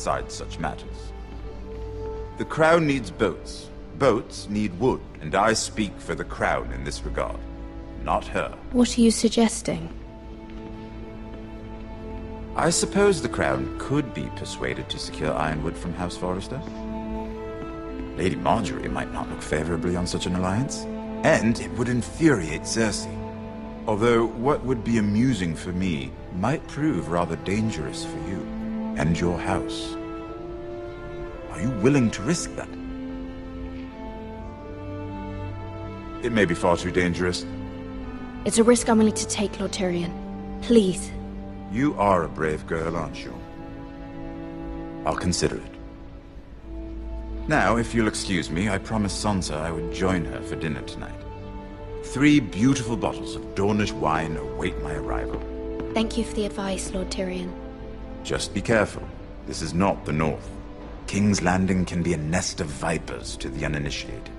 decide such matters. The crown needs boats. Boats need wood, and I speak for the crown in this regard, not her. What are you suggesting? I suppose the crown could be persuaded to secure ironwood from House Forrester. Lady Marjorie might not look favorably on such an alliance, and it would infuriate Cersei. Although what would be amusing for me might prove rather dangerous for you and your house. Are you willing to risk that? It may be far too dangerous. It's a risk I'm willing to take, Lord Tyrion. Please. You are a brave girl, aren't you? I'll consider it. Now, if you'll excuse me, I promised Sansa I would join her for dinner tonight. 3 beautiful bottles of Dornish wine await my arrival. Thank you for the advice, Lord Tyrion. Just be careful. This is not the North. King's Landing can be a nest of vipers to the uninitiated.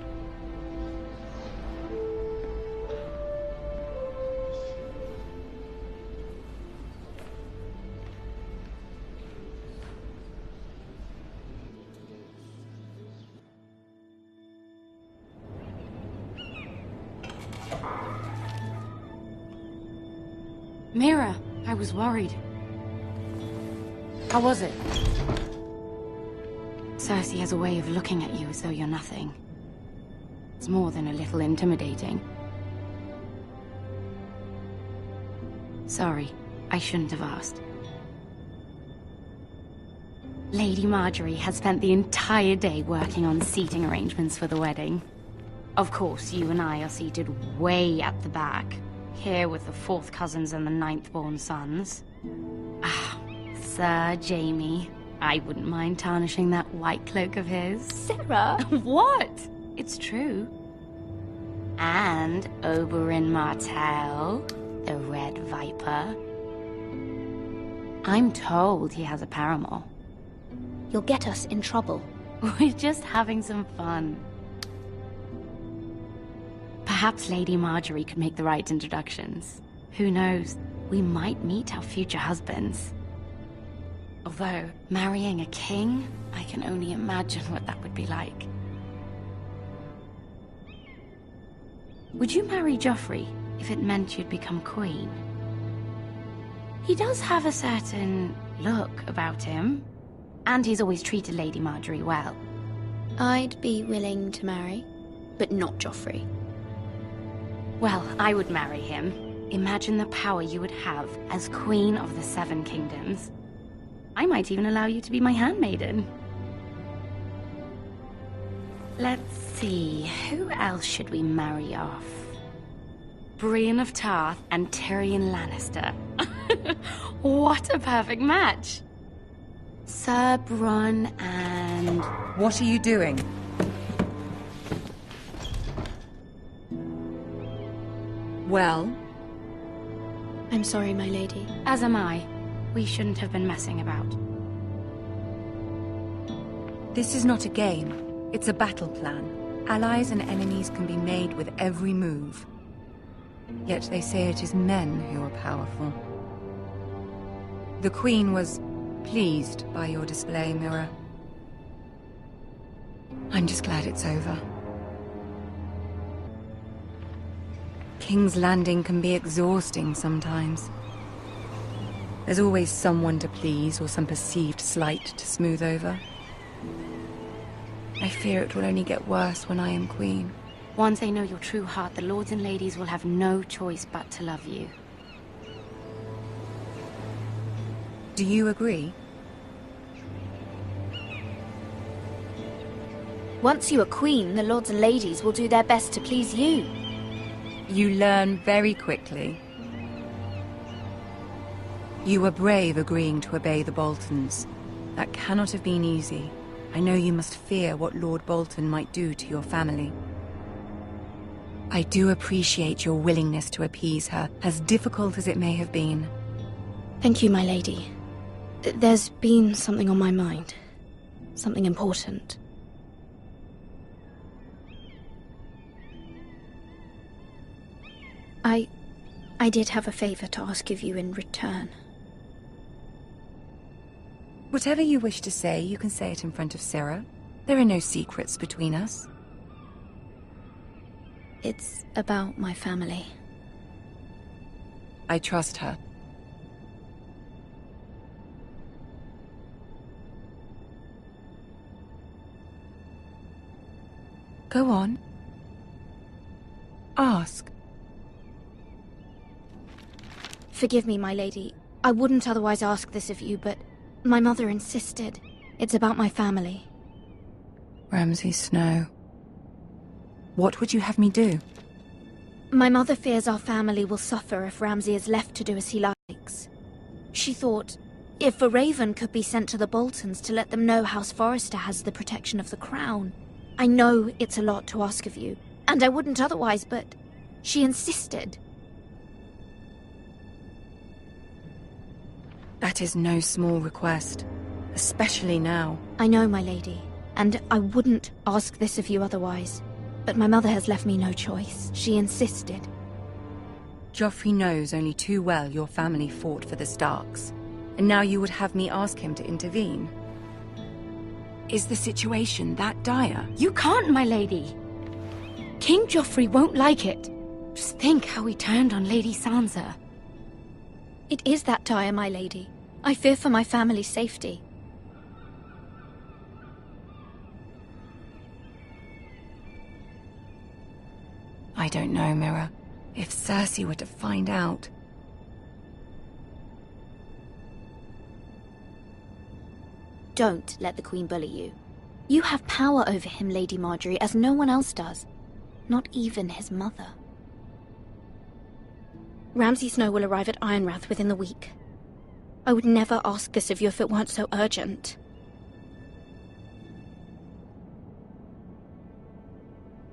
Mira, I was worried. How was it? Cersei has a way of looking at you as though you're nothing. It's more than a little intimidating. Sorry, I shouldn't have asked. Lady Marjorie has spent the entire day working on seating arrangements for the wedding. Of course, you and I are seated way at the back, here with the 4th cousins and the 9th-born sons. Ah, Sir Jaime. I wouldn't mind tarnishing that white cloak of his. Sarah! What? It's true. And Oberyn Martell, the Red Viper. I'm told he has a paramour. You'll get us in trouble. We're just having some fun. Perhaps Lady Marjorie could make the right introductions. Who knows? We might meet our future husbands. Although, marrying a king, I can only imagine what that would be like. Would you marry Joffrey if it meant you'd become queen? He does have a certain look about him, and he's always treated Lady Marjorie well. I'd be willing to marry, but not Joffrey. Well, I would marry him. Imagine the power you would have as Queen of the 7 Kingdoms. I might even allow you to be my handmaiden. Let's see, who else should we marry off? Brienne of Tarth and Tyrion Lannister. What a perfect match! Sir Bronn and... What are you doing? Well? I'm sorry, my lady. As am I. We shouldn't have been messing about. This is not a game. It's a battle plan. Allies and enemies can be made with every move. Yet they say it is men who are powerful. The Queen was pleased by your display, Mira. I'm just glad it's over. King's Landing can be exhausting sometimes. There's always someone to please or some perceived slight to smooth over. I fear it will only get worse when I am queen. Once they know your true heart, the lords and ladies will have no choice but to love you. Do you agree? Once you are queen, the lords and ladies will do their best to please you. You learn very quickly. You were brave agreeing to obey the Boltons. That cannot have been easy. I know you must fear what Lord Bolton might do to your family. I do appreciate your willingness to appease her, as difficult as it may have been. Thank you, my lady. There's been something on my mind. Something important. I did have a favor to ask of you in return. Whatever you wish to say, you can say it in front of Sarah. There are no secrets between us. It's about my family. I trust her. Go on. Ask. Forgive me, my lady. I wouldn't otherwise ask this of you, but my mother insisted. It's about my family. Ramsay Snow. What would you have me do? My mother fears our family will suffer if Ramsay is left to do as he likes. She thought, if a raven could be sent to the Boltons to let them know House Forrester has the protection of the crown. I know it's a lot to ask of you, and I wouldn't otherwise, but she insisted. That is no small request, especially now. I know, my lady, and I wouldn't ask this of you otherwise. But my mother has left me no choice. She insisted. Joffrey knows only too well your family fought for the Starks, and now you would have me ask him to intervene. Is the situation that dire? You can't, my lady. King Joffrey won't like it. Just think how he turned on Lady Sansa. It is that dire, my lady. I fear for my family's safety. I don't know, Mira. If Cersei were to find out... Don't let the Queen bully you. You have power over him, Lady Margaery, as no one else does. Not even his mother. Ramsay Snow will arrive at Ironrath within the week. I would never ask this of you if it weren't so urgent.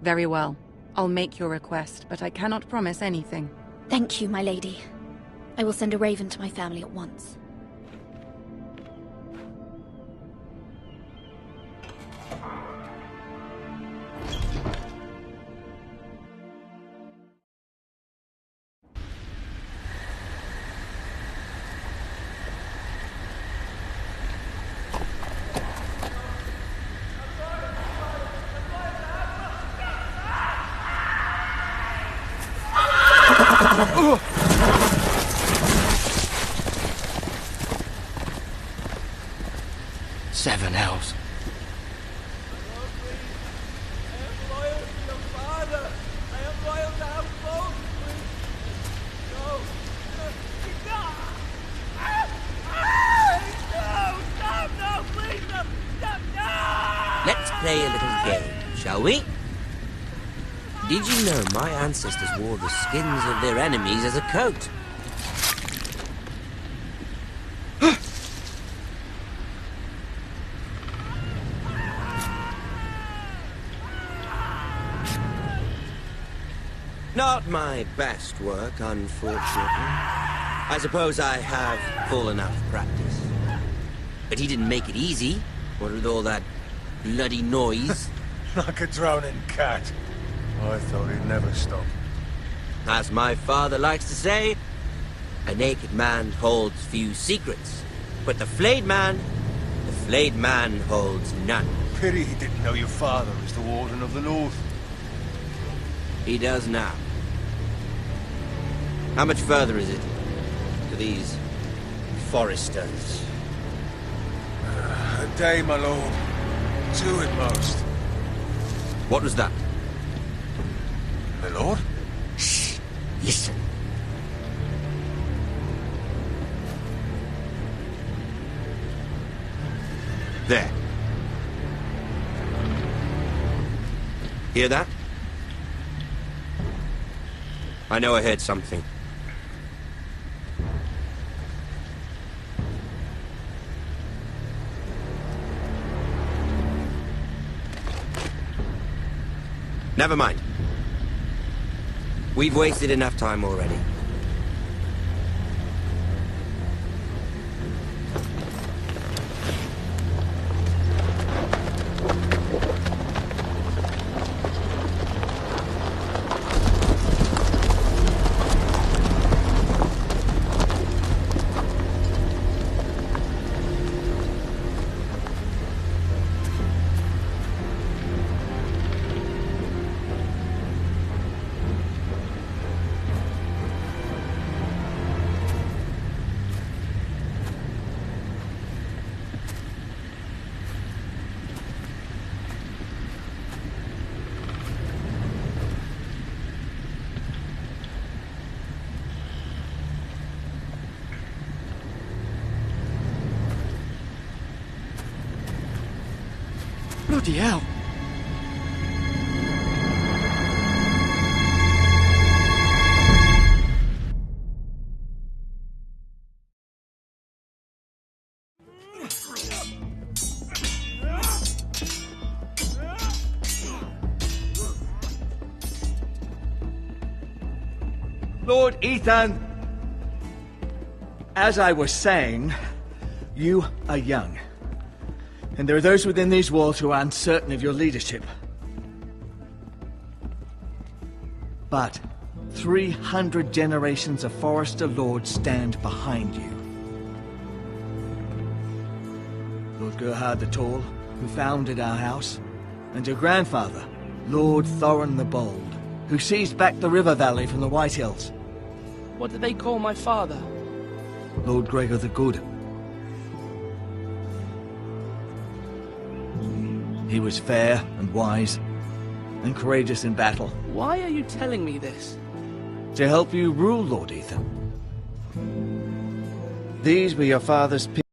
Very well. I'll make your request, but I cannot promise anything. Thank you, my lady. I will send a raven to my family at once. Seven elves. Let's play a little game, shall we? Did you know my ancestors wore the skins of their enemies as a coat? Not my best work, unfortunately. I suppose I have full enough practice. But he didn't make it easy, what with all that bloody noise. Like a drowning cat. I thought he'd never stop. As my father likes to say, a naked man holds few secrets, but the flayed man holds none. Pity he didn't know your father was the Warden of the North. He does now. How much further is it to these Forresters? A day, my lord. 2 at most. What was that? My lord? Shh! Listen. There. Hear that? I know I heard something. Never mind. We've wasted enough time already. Bloody hell. Lord Ethan, as I was saying, you are young. And there are those within these walls who are uncertain of your leadership. But 300 generations of Forrester Lords stand behind you. Lord Gerhard the Tall, who founded our house, and your grandfather, Lord Thorin the Bold, who seized back the river valley from the White Hills. What did they call my father? Lord Gregor the Good. He was fair and wise, and courageous in battle. Why are you telling me this? To help you rule, Lord Ethan. These were your father's people.